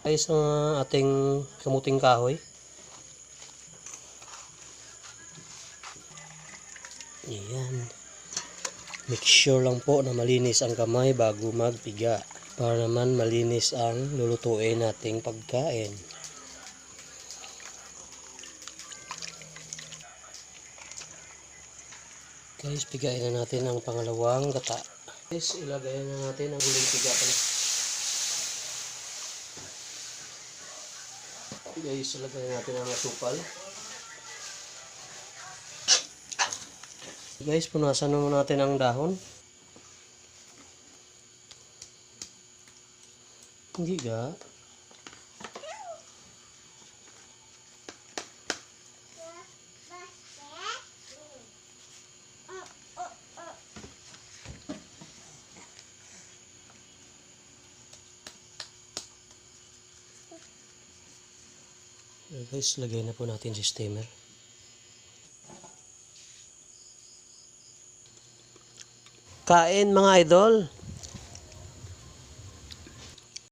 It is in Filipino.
guys ang ating kamuting kahoy. Ayan. Make sure lang po na malinis ang kamay bago magpiga. Para naman malinis ang lulutuin nating pagkain. Guys, pigain na natin ang pangalawang gata. Guys, ilagay na natin ang huling piga. Guys, ilagay na natin ang asukal. Guys, punasan naman natin ang dahon. Hindi ga. Guys, lagay na po natin si steamer. Kain mga idol.